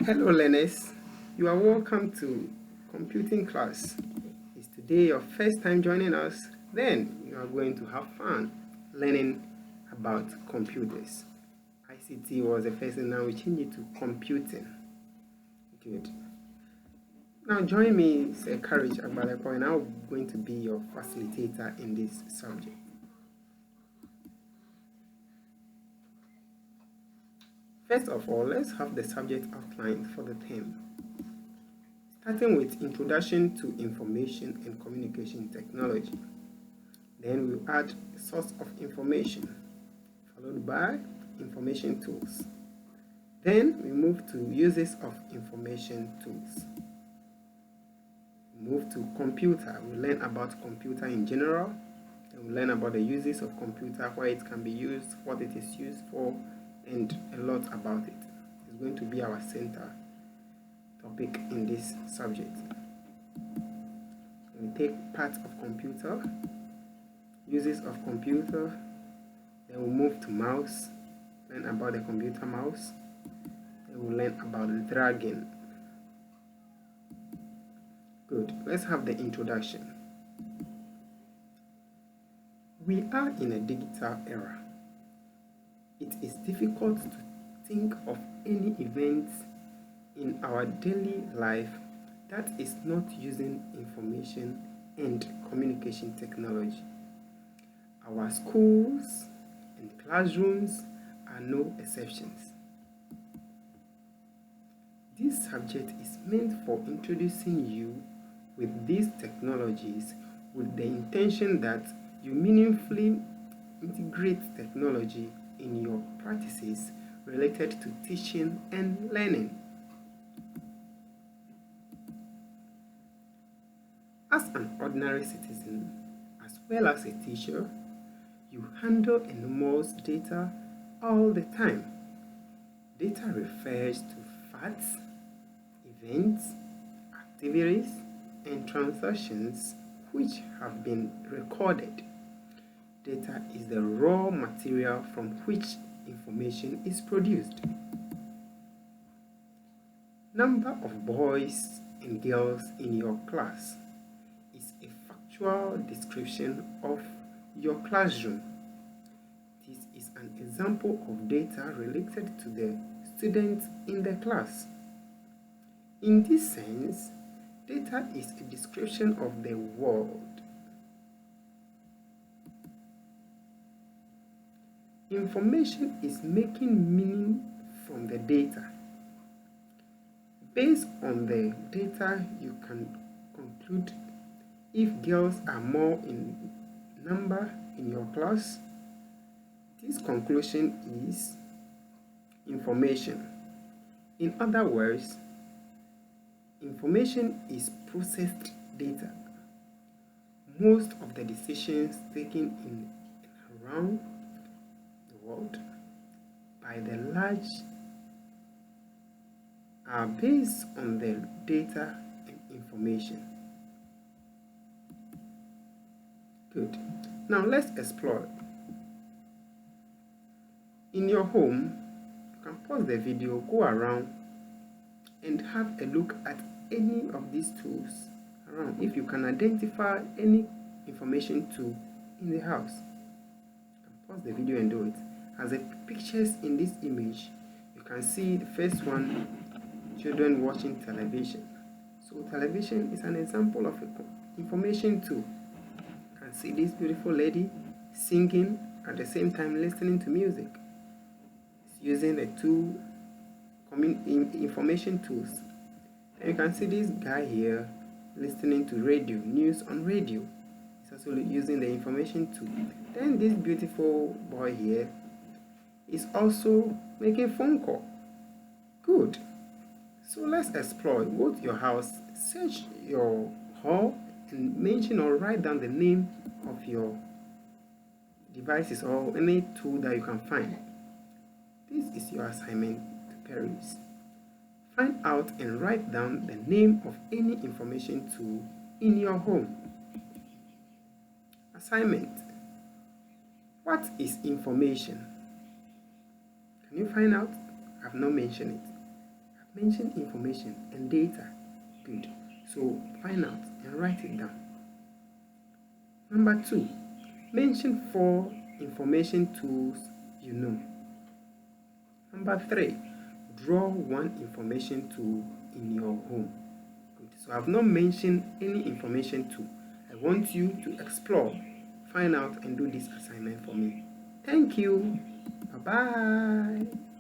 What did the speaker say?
Hello learners, you are welcome to computing class. Is today your first time joining us? Then you are going to have fun learning about computers. ICT was the first thing, now we change it to computing. Good. Now join me, Sir Courage Agbalepo, and I'm going to be your facilitator in this subject. First of all, let's have the subject outlined for the term. Starting with Introduction to Information and Communication Technology. Then we'll add Source of Information, followed by Information Tools. Then we move to Uses of Information Tools. We move to Computer. We learn about computer in general. Then we learn about the uses of computer, why it can be used, what it is used for, and a lot about it. It's going to be our center topic in this subject. We take part of computer, uses of computer, then we move to mouse, learn about the computer mouse, then we'll learn about the dragging. Good, let's have the introduction. We are in a digital era. It is difficult to think of any events in our daily life that is not using information and communication technology. Our schools and classrooms are no exceptions. This subject is meant for introducing you with these technologies with the intention that you meaningfully integrate technology in your practices related to teaching and learning. As an ordinary citizen, as well as a teacher, you handle enormous data all the time. Data refers to facts, events, activities, and transactions which have been recorded. Data is the raw material from which information is produced. Number of boys and girls in your class is a factual description of your classroom. This is an example of data related to the students in the class. In this sense, data is a description of the world. Information is making meaning from the data. Based on the data, you can conclude if girls are more in number in your class. This conclusion is information. In other words, information is processed data. Most of the decisions taken in and around the world by the large are based on the data and information. Good. Now let's explore. In your home, you can pause the video, go around, and have a look at any of these tools around. If you can identify any information tool in the house, you can pause the video and do it. As the pictures in this image, you can see the first one, children watching television. So television is an example of an information tool. You can see this beautiful lady singing at the same time listening to music. It's using the two information tools. And you can see this guy here listening to radio, news on radio. He's also using the information tool. Then this beautiful boy here is also making a phone call. Good. So let's explore. Go to your house, search your hall, and mention or write down the name of your devices or any tool that you can find. This is your assignment to parents. Find out and write down the name of any information tool in your home. Assignment. What is information? Can you find out? I've not mentioned it. Mention information and data. Good. So find out and write it down. Number 2, mention 4 information tools you know. Number 3, draw 1 information tool in your home. Good. So I've not mentioned any information tool. I want you to explore, find out, and do this assignment for me. Thank you. Bye-bye.